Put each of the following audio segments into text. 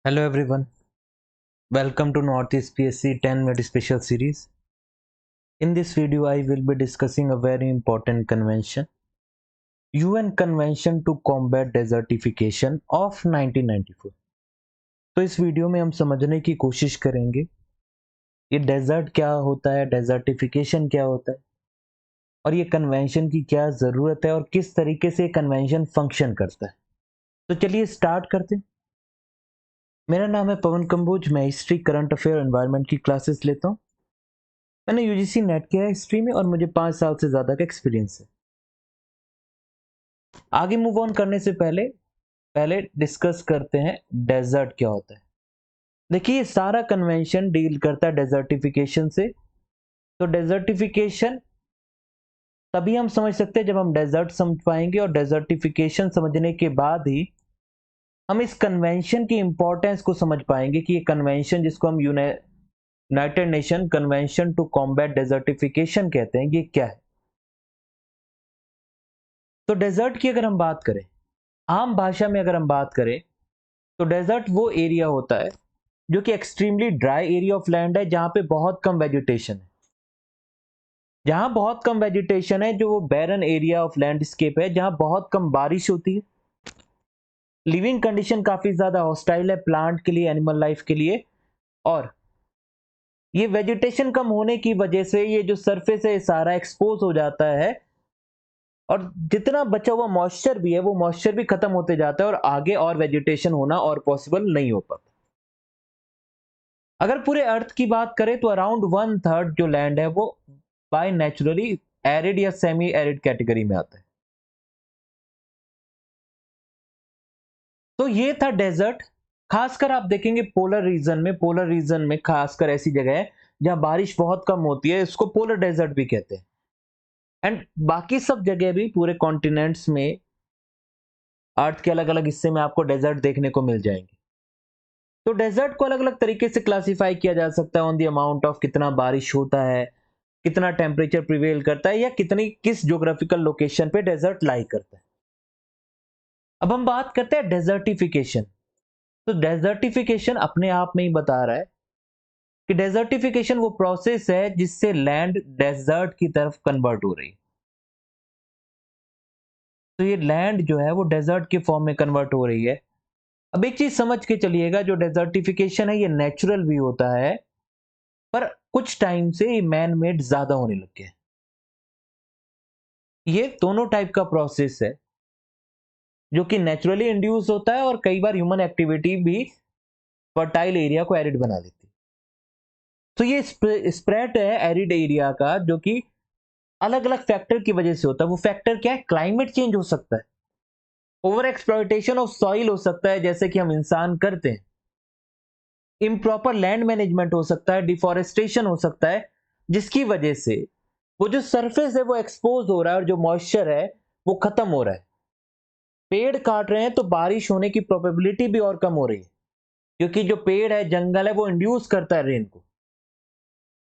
Hello everyone, welcome to Northeast PSC 10-minute special series. In this video, I will be discussing a very important convention, UN Convention to Combat Desertification of 1994. तो इस video में हम समझने की कोशिश करेंगे ये डेजर्ट क्या होता है, डेजर्टिफिकेशन क्या होता है और ये कन्वेंशन की क्या ज़रूरत है और किस तरीके से कन्वेंशन फंक्शन करता है। तो चलिए स्टार्ट करते हैं। मेरा नाम है पवन कंबोज, मैं हिस्ट्री, करंट अफेयर, एनवायरनमेंट की क्लासेस लेता हूँ। मैंने यूजीसी नेट किया है हिस्ट्री में और मुझे 5 साल से ज़्यादा का एक्सपीरियंस है। आगे मूव ऑन करने से पहले पहले डिस्कस करते हैं डेजर्ट क्या होता है। देखिए ये सारा कन्वेंशन डील करता है डेजर्टिफिकेशन से। तो डेजर्टिफिकेशन तभी हम समझ सकते हैं जब हम डेजर्ट समझ पाएंगे और डेजर्टिफिकेशन समझने के बाद ही हम इस कन्वेंशन की इंपॉर्टेंस को समझ पाएंगे कि ये कन्वेंशन जिसको हम United Nation convention to combat desertification कहते हैं, ये क्या है। तो डेजर्ट की अगर हम बात करें, आम भाषा में अगर हम बात करें, तो डेजर्ट वो एरिया होता है जो कि extremely dry area of land है, जहां पे बहुत कम वेजिटेशन है। जहां बहुत कम वेजिटेशन है, जो वो बैरन एरिया ऑफ लैंडस्केप है, जहां बहुत कम बारिश होती है। लिविंग कंडीशन काफी ज्यादा हॉस्टाइल है प्लांट के लिए, एनिमल लाइफ के लिए। और ये वेजिटेशन कम होने की वजह से ये जो सरफेस है सारा एक्सपोज हो जाता है और जितना बचा हुआ मॉइस्चर भी है वो मॉइस्चर भी खत्म होते जाता है और आगे और वेजिटेशन होना और पॉसिबल नहीं हो पाता। अगर पूरे अर्थ की बात करें तो अराउंड 1/3 जो लैंड है वो बाय नेचुरली एरिड या सेमी एरिड कैटेगरी में आता है। तो ये था डेजर्ट। खासकर आप देखेंगे पोलर रीजन में खासकर ऐसी जगह है जहां बारिश बहुत कम होती है, इसको पोलर डेजर्ट भी कहते हैं। एंड बाकी सब जगह भी पूरे कॉन्टिनेंट्स में अर्थ के अलग अलग हिस्से में आपको डेजर्ट देखने को मिल जाएंगे। तो डेजर्ट को अलग अलग तरीके से क्लासिफाई किया जा सकता है ऑन द अमाउंट ऑफ कितना बारिश होता है, कितना टेम्परेचर प्रिवेल करता है, या कितनी किस ज्योग्राफिकल लोकेशन पे डेजर्ट लाई करता है। अब हम बात करते हैं डेजर्टिफिकेशन। तो डेजर्टिफिकेशन अपने आप में ही बता रहा है कि डेजर्टिफिकेशन वो प्रोसेस है जिससे लैंड डेजर्ट की तरफ कन्वर्ट हो रही है। तो ये लैंड जो है वो डेजर्ट के फॉर्म में कन्वर्ट हो रही है। अब एक चीज समझ के चलिएगा, जो डेजर्टिफिकेशन है ये नेचुरल भी होता है, पर कुछ टाइम से ये मैन मेड ज्यादा होने लग गया है। ये दोनों टाइप का प्रोसेस है जो कि नेचुरली इंड्यूस होता है और कई बार ह्यूमन एक्टिविटी भी फर्टाइल एरिया को एरिड बना देती है। तो ये स्प्रेड है एरिड एरिया का, जो कि अलग अलग फैक्टर की वजह से होता है। वो फैक्टर क्या है? क्लाइमेट चेंज हो सकता है, ओवर एक्सप्लॉयटेशन ऑफ सॉइल हो सकता है जैसे कि हम इंसान करते हैं, इम्प्रॉपर लैंड मैनेजमेंट हो सकता है, डिफॉरेस्टेशन हो सकता है, जिसकी वजह से वो जो सरफेस है वो एक्सपोज हो रहा है और जो मॉइस्चर है वो खत्म हो रहा है। पेड़ काट रहे हैं तो बारिश होने की प्रोबेबिलिटी भी और कम हो रही है, क्योंकि जो पेड़ है, जंगल है, वो इंड्यूस करता है रेन को।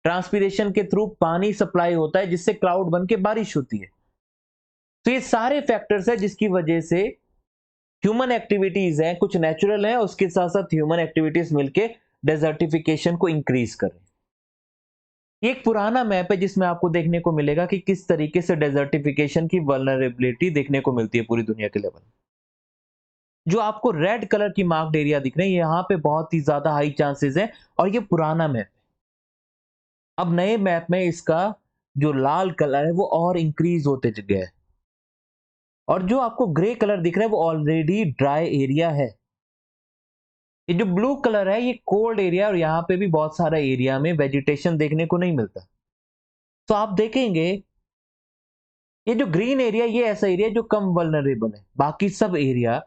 ट्रांसपीरेशन के थ्रू पानी सप्लाई होता है जिससे क्लाउड बन के बारिश होती है। तो ये सारे फैक्टर्स है जिसकी वजह से ह्यूमन एक्टिविटीज हैं, कुछ नेचुरल है, उसके साथ साथ ह्यूमन एक्टिविटीज मिलके डेजर्टिफिकेशन को इंक्रीज कर रहे हैं। ये एक पुराना मैप है जिसमें आपको देखने को मिलेगा कि किस तरीके से डेजर्टिफिकेशन की वल्नरेबिलिटी देखने को मिलती है पूरी दुनिया के लेवल। जो आपको रेड कलर की मार्क्ड एरिया दिख रहे हैं, यहाँ पे बहुत ही ज्यादा हाई चांसेस है और ये पुराना मैप है। अब नए मैप में इसका जो लाल कलर है वो और इंक्रीज होते गया है और जो आपको ग्रे कलर दिख रहा है वो ऑलरेडी ड्राई एरिया है। ये जो ब्लू कलर है ये कोल्ड एरिया, और यहाँ पे भी बहुत सारा एरिया में वेजिटेशन देखने को नहीं मिलता। तो आप देखेंगे ये जो ग्रीन एरिया, ये ऐसा एरिया जो कम वल्नरेबल है, बाकी सब एरिया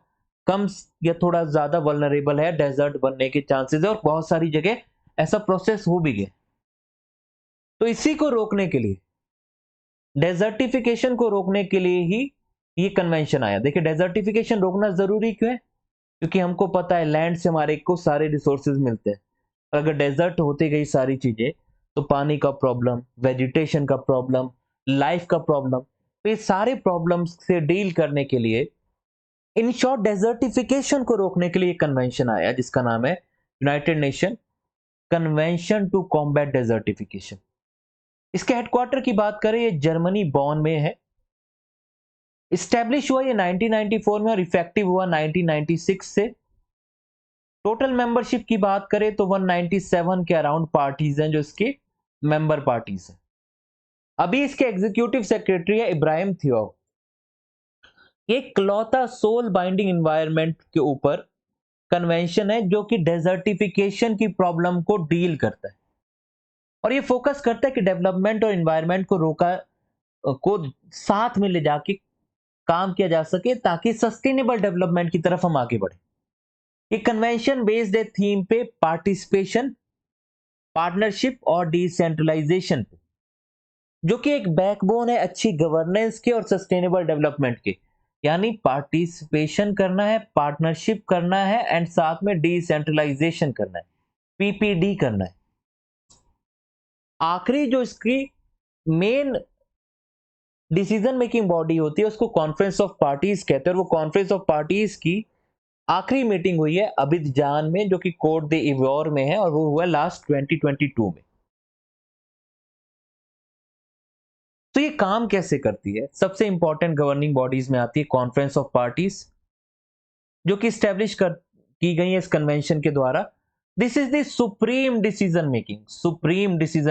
कम या थोड़ा ज्यादा वल्नरेबल है, डेजर्ट बनने के चांसेस है और बहुत सारी जगह ऐसा प्रोसेस हो भी गया। तो इसी को रोकने के लिए, डेजर्टिफिकेशन को रोकने के लिए ही ये कन्वेंशन आया। देखिए डेजर्टिफिकेशन रोकना जरूरी क्यों है? क्योंकि हमको पता है लैंड से हमारे को सारे रिसोर्सेज मिलते हैं। अगर डेजर्ट होती गई सारी चीजें तो पानी का प्रॉब्लम, वेजिटेशन का प्रॉब्लम, लाइफ का प्रॉब्लम, तो ये सारे प्रॉब्लम्स से डील करने के लिए इन शॉर्ट डेजर्टिफिकेशन को रोकने के लिए एक कन्वेंशन आया जिसका नाम है United Nation convention to combat desertification. इसके हेडक्वार्टर की बात करें, ये जर्मनी बॉन में है। इस्टेब्लिश हुआ ये 1994 में और इफेक्टिव हुआ 1996 से। टोटल मेंबरशिप की बात करें तो 197 के अराउंड पार्टीज हैं जो इसके मेंबर पार्टीज हैं। अभी इसके एग्जीक्यूटिव सेक्रेटरी है इब्राहिम थियोव। ये इकलौता सोल बाइंडिंग एनवायरनमेंट के ऊपर कन्वेंशन है जो कि डेजर्टिफिकेशन की प्रॉब्लम को डील करता है और ये फोकस करता है कि डेवलपमेंट और एनवायरनमेंट को साथ में ले जाके काम किया जा सके ताकि सस्टेनेबल डेवलपमेंट की तरफ हम आगे बढ़े। ये कन्वेंशन बेस्ड है थीम पे पार्टिसिपेशन, पार्टनरशिप और डिसेंट्रलाइजेशन पे, जो कि एक बैकबोन है अच्छी गवर्नेंस के और सस्टेनेबल डेवलपमेंट के। यानी पार्टिसिपेशन करना है, पार्टनरशिप करना है एंड साथ में डिसेंट्रलाइजेशन करना है, पीपीडी करना है। आखिरी जो इसकी मेन डिसीजन मेकिंग बॉडी होती है उसको कॉन्फ्रेंस ऑफ पार्टीज कहते हैं और वो कॉन्फ्रेंस ऑफ पार्टीज की आखिरी मीटिंग हुई है अबिदजान में जो कि कोट दे इवोर में है और वो हुआ लास्ट 2022 में। तो ये काम कैसे करती है? सबसे इंपॉर्टेंट गवर्निंग बॉडीज में आती है कॉन्फ्रेंस ऑफ पार्टीज जो कि स्टैब्लिश की गई है इस कन्वेंशन के द्वारा। This is the supreme decision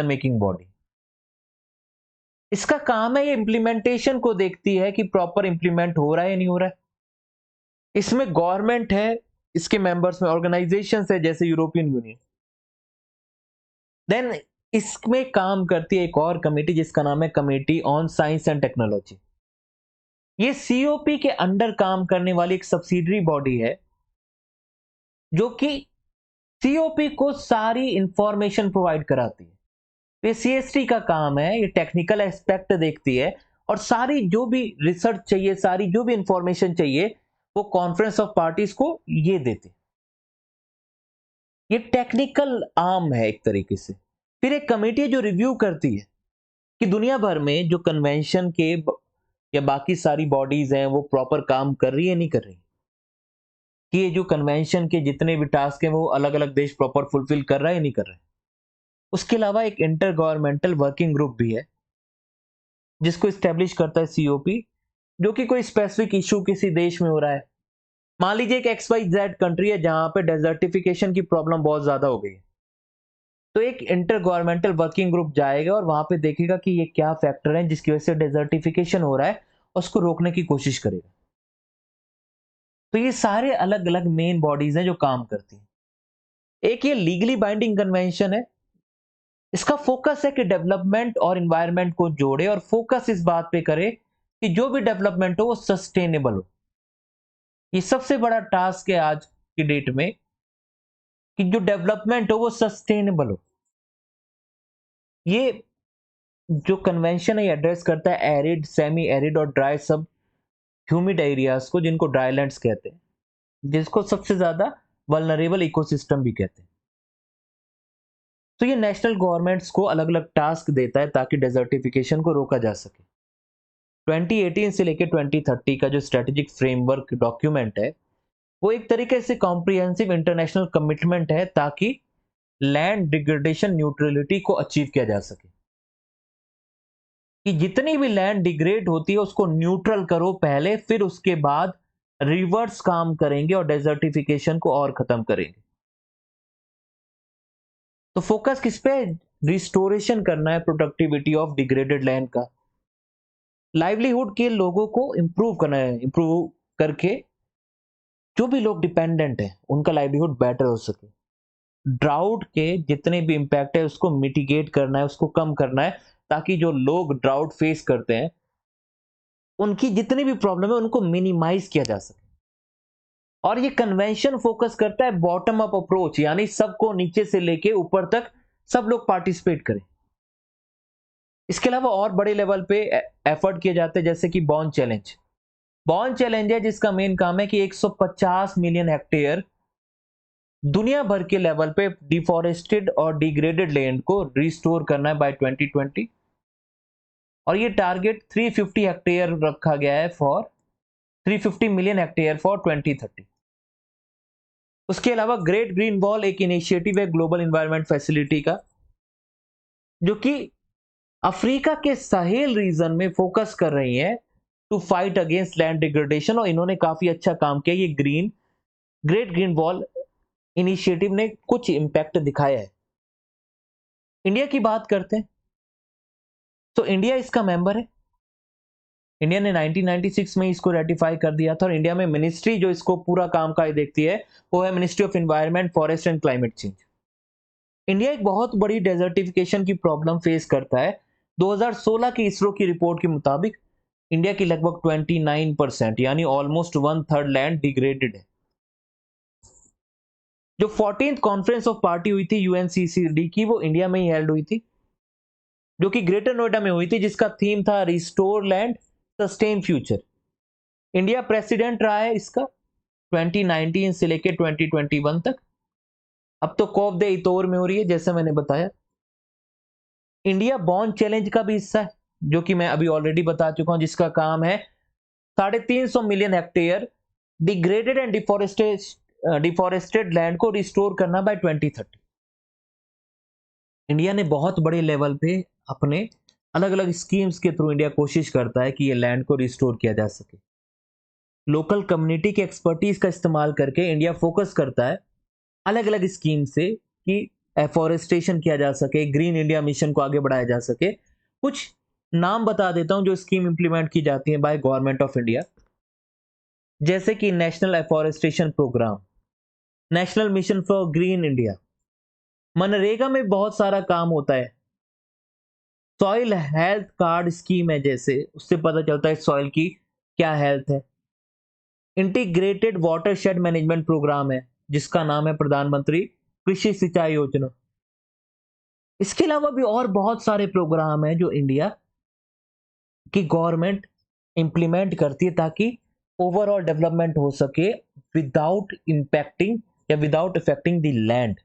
making body. इसका काम है ये इंप्लीमेंटेशन को देखती है कि प्रॉपर इंप्लीमेंट हो रहा है या नहीं हो रहा है। इसमें गवर्नमेंट है, इसके मेंबर्स में ऑर्गेनाइजेशंस है जैसे यूरोपियन यूनियन। देन इसमें काम करती है एक और कमेटी जिसका नाम है committee on science and technology. ये सीओपी के अंडर काम करने वाली एक सब्सिडरी बॉडी है जो कि सीओपी को सारी इंफॉर्मेशन प्रोवाइड कराती है। ये सीएसटी का काम है, ये टेक्निकल एस्पेक्ट देखती है और सारी जो भी रिसर्च चाहिए, सारी जो भी इंफॉर्मेशन चाहिए वो कॉन्फ्रेंस ऑफ पार्टीज को ये देते। ये टेक्निकल आर्म है एक तरीके से। फिर एक कमेटी है जो रिव्यू करती है कि दुनिया भर में जो कन्वेंशन के या बाकी सारी बॉडीज हैं वो प्रॉपर काम कर रही है नहीं कर रही, कि ये जो कन्वेंशन के जितने भी टास्क हैं वो अलग अलग देश प्रॉपर फुलफिल कर रहा है या नहीं कर रहा है। उसके अलावा एक इंटर गवर्नमेंटल वर्किंग ग्रुप भी है जिसको स्टैब्लिश करता है सीओपी, जो कि कोई स्पेसिफिक इशू किसी देश में हो रहा है। मान लीजिए एक XYZ कंट्री है जहां पे डेजर्टिफिकेशन की प्रॉब्लम बहुत ज्यादा हो गई है, तो एक इंटर गवर्नमेंटल वर्किंग ग्रुप जाएगा और वहां पे देखेगा कि ये क्या फैक्टर है जिसकी वजह से डेजर्टिफिकेशन हो रहा है और उसको रोकने की कोशिश करेगा। तो ये सारे अलग अलग मेन बॉडीज हैं जो काम करती हैं। एक ये लीगली बाइंडिंग कन्वेंशन है। इसका फोकस है कि डेवलपमेंट और एनवायरनमेंट को जोड़े और फोकस इस बात पे करे कि जो भी डेवलपमेंट हो वो सस्टेनेबल हो। ये सबसे बड़ा टास्क है आज की डेट में कि जो डेवलपमेंट हो वो सस्टेनेबल हो। ये जो कन्वेंशन है एड्रेस करता है एरिड, सेमी एरिड और ड्राई सब ह्यूमिड एरियाज को, जिनको ड्राईलैंड्स कहते हैं, जिसको सबसे ज्यादा वल्नरेबल इकोसिस्टम भी कहते हैं। तो ये नेशनल गवर्नमेंट्स को अलग अलग टास्क देता है ताकि डेजर्टिफिकेशन को रोका जा सके। 2018 से लेकर 2030 का जो स्ट्रेटेजिक फ्रेमवर्क डॉक्यूमेंट है वो एक तरीके से कॉम्प्रिहेंसिव इंटरनेशनल कमिटमेंट है ताकि लैंड डिग्रेडेशन न्यूट्रलिटी को अचीव किया जा सके, कि जितनी भी लैंड डिग्रेड होती है उसको न्यूट्रल करो पहले, फिर उसके बाद रिवर्स काम करेंगे और डेजर्टिफिकेशन को और खत्म करेंगे। तो फोकस किस पे? रिस्टोरेशन करना है प्रोडक्टिविटी ऑफ डिग्रेडेड लैंड का, लाइवलीहुड के लोगों को इंप्रूव करना है, इंप्रूव करके जो भी लोग डिपेंडेंट है उनका लाइवलीहुड बेटर हो सके। ड्राउट के जितने भी इंपैक्ट है उसको मिटिगेट करना है, उसको कम करना है ताकि जो लोग ड्राउट फेस करते हैं उनकी जितनी भी प्रॉब्लम है उनको मिनिमाइज किया जा सके। और ये कन्वेंशन फोकस करता है बॉटम अप अप्रोच, यानी सबको नीचे से लेके ऊपर तक सब लोग पार्टिसिपेट करें। इसके अलावा और बड़े लेवल पे एफर्ट किए जाते हैं जैसे कि बॉन चैलेंज है जिसका मेन काम है कि 150 मिलियन हेक्टेयर दुनिया भर के लेवल पे डिफॉरेस्टेड और डिग्रेडेड लैंड को रिस्टोर करना है बाय 2020। और ये टारगेट 350 हेक्टेयर रखा गया है फॉर 350 मिलियन हेक्टेयर फॉर 2030। उसके अलावा ग्रेट ग्रीन वॉल एक इनिशिएटिव है ग्लोबल इन्वायरमेंट फैसिलिटी का, जो कि अफ्रीका के साहेल रीजन में फोकस कर रही है to fight against land degradation, और इन्होंने काफी अच्छा काम किया। ये ग्रेट ग्रीन वॉल इनिशिएटिव ने कुछ इंपैक्ट दिखाया है। इंडिया की बात करते हैं तो इंडिया इसका मेंबर है। इंडिया ने 1996 में इसको रेटिफाई कर दिया था, और इंडिया में मिनिस्ट्री जो इसको पूरा काम का देखती है वो है ministry of environment, forest and climate change. India एक बहुत बड़ी डेजर्टिफिकेशन की प्रॉब्लम फेस करता है। 2016 की इसरो की रिपोर्ट के मुताबिक इंडिया की लगभग 29% यानी ऑलमोस्ट 1/3 लैंड डिग्रेडेड है। जो 14th कॉन्फ्रेंस ऑफ पार्टी हुई थी यूएनसीसीडी की, वो इंडिया में ही हेल्ड हुई थी, जो कि ग्रेटर नोएडा में हुई थी, जिसका थीम था restore land sustain future. India president रहा है इसका 2019 से लेकर 2021 तक। अब तो कॉप दे इतोर में हो रही है, जैसे मैंने बताया। इंडिया बॉन्ड चैलेंज का भी हिस्सा है, जो कि मैं अभी ऑलरेडी बता चुका हूं, जिसका काम है 350 million hectare degraded and deforested land को रिस्टोर करना बाय 2030। इंडिया ने बहुत बड़े लेवल पे अपने अलग अलग स्कीम्स के थ्रू इंडिया कोशिश करता है कि ये लैंड को रिस्टोर किया जा सके। लोकल कम्युनिटी के एक्सपर्टीज का इस्तेमाल करके इंडिया फोकस करता है अलग अलग स्कीम से कि एफॉरेस्टेशन किया जा सके, ग्रीन इंडिया मिशन को आगे बढ़ाया जा सके। कुछ नाम बता देता हूं जो स्कीम इंप्लीमेंट की जाती है बाय गवर्नमेंट ऑफ इंडिया, जैसे कि national afforestation programme, national mission for green India, MNREGA में बहुत सारा काम होता है, सॉइल हेल्थ कार्ड स्कीम है, जैसे उससे पता चलता है सॉइल की क्या हेल्थ है। इंटीग्रेटेड वाटरशेड मैनेजमेंट प्रोग्राम है, जिसका नाम है प्रधानमंत्री कृषि सिंचाई योजना। इसके अलावा भी और बहुत सारे प्रोग्राम हैं जो इंडिया की गवर्नमेंट इंप्लीमेंट करती है ताकि ओवरऑल डेवलपमेंट हो सके विदाउट इंपैक्टिंग या विदाउट इफेक्टिंग द लैंड।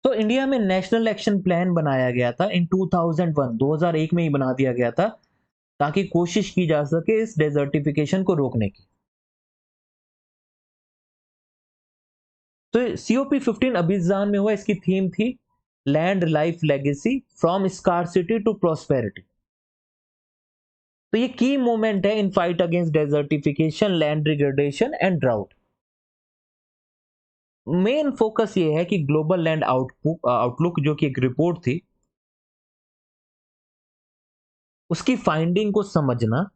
तो इंडिया में नेशनल एक्शन प्लान बनाया गया था इन 2001 में ही बना दिया गया था, ताकि कोशिश की जा सके इस डेजर्टिफिकेशन को रोकने की। तो COP15 अबिजान में हुआ, इसकी थीम थी land life legacy from scarcity to prosperity. तो ये की मूवमेंट है in fight against desertification, land degradation and drought. Main focus ये है कि ग्लोबल लैंड आउटलुक जो कि एक रिपोर्ट थी, उसकी फाइंडिंग को समझना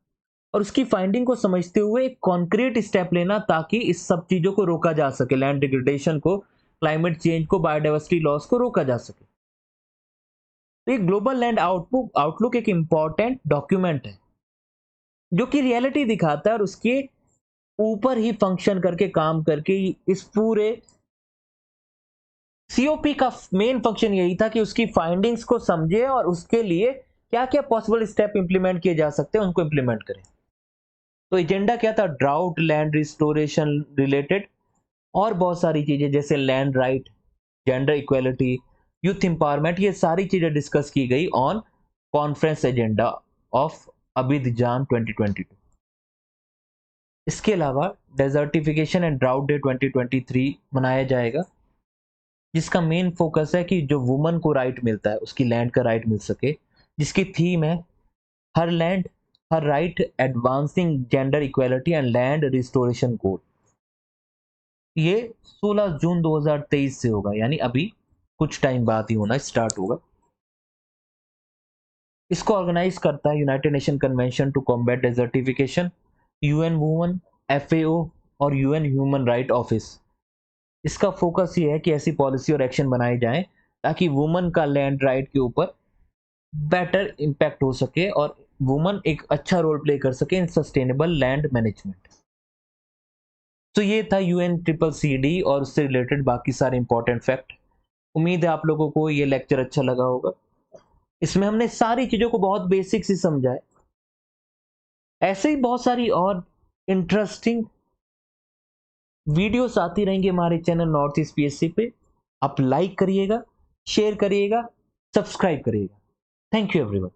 और उसकी फाइंडिंग को समझते हुए एक कॉन्क्रीट स्टेप लेना, ताकि इस सब चीजों को रोका जा सके, लैंड डिग्रेडेशन को, क्लाइमेट चेंज को, बायोडाइवर्सिटी लॉस को रोका जा सके। तो ये ग्लोबल लैंड आउटलुक एक इंपॉर्टेंट डॉक्यूमेंट है जो कि रियलिटी दिखाता है, और उसके ऊपर ही फंक्शन करके, काम करके इस पूरे COP का मेन फंक्शन यही था कि उसकी फाइंडिंग्स को समझे और उसके लिए क्या क्या पॉसिबल स्टेप इंप्लीमेंट किए जा सकते हैं उनको इंप्लीमेंट करें। तो एजेंडा क्या था? ड्राउट, लैंड रिस्टोरेशन रिलेटेड और बहुत सारी चीजें, जैसे land right, gender equality, youth empowerment, ये सारी चीजें डिस्कस की गई ऑन कॉन्फ्रेंस एजेंडा ऑफ अबिदजान 2022। इसके अलावा डेजर्टिफिकेशन एंड ड्राउट डे 2023 मनाया जाएगा, जिसका मेन फोकस है कि जो वुमन को राइट मिलता है उसकी लैंड का राइट मिल सके, जिसकी थीम है her land her right, advancing gender equality and land restoration code. ये 16 जून 2023 से होगा, यानी अभी कुछ टाइम बाद ही होना स्टार्ट होगा। इसको ऑर्गेनाइज करता है United Nation convention to combat desertification, UN woman, FAO और UN ह्यूमन राइट ऑफिस। इसका फोकस ये है कि ऐसी पॉलिसी और एक्शन बनाए जाएं ताकि वुमन का लैंड राइट के ऊपर बेटर इंपैक्ट हो सके और वुमन एक अच्छा रोल प्ले कर सके इन सस्टेनेबल लैंड मैनेजमेंट। तो ये था UNCCD और उससे रिलेटेड बाकी सारे इंपॉर्टेंट फैक्ट। उम्मीद है आप लोगों को ये लेक्चर अच्छा लगा होगा। इसमें हमने सारी चीजों को बहुत बेसिक से समझा है। ऐसे ही बहुत सारी और इंटरेस्टिंग वीडियोस आती रहेंगी हमारे चैनल नॉर्थ ईस्ट PSC पे। आप लाइक करिएगा, शेयर करिएगा, सब्सक्राइब करिएगा। Thank you everyone.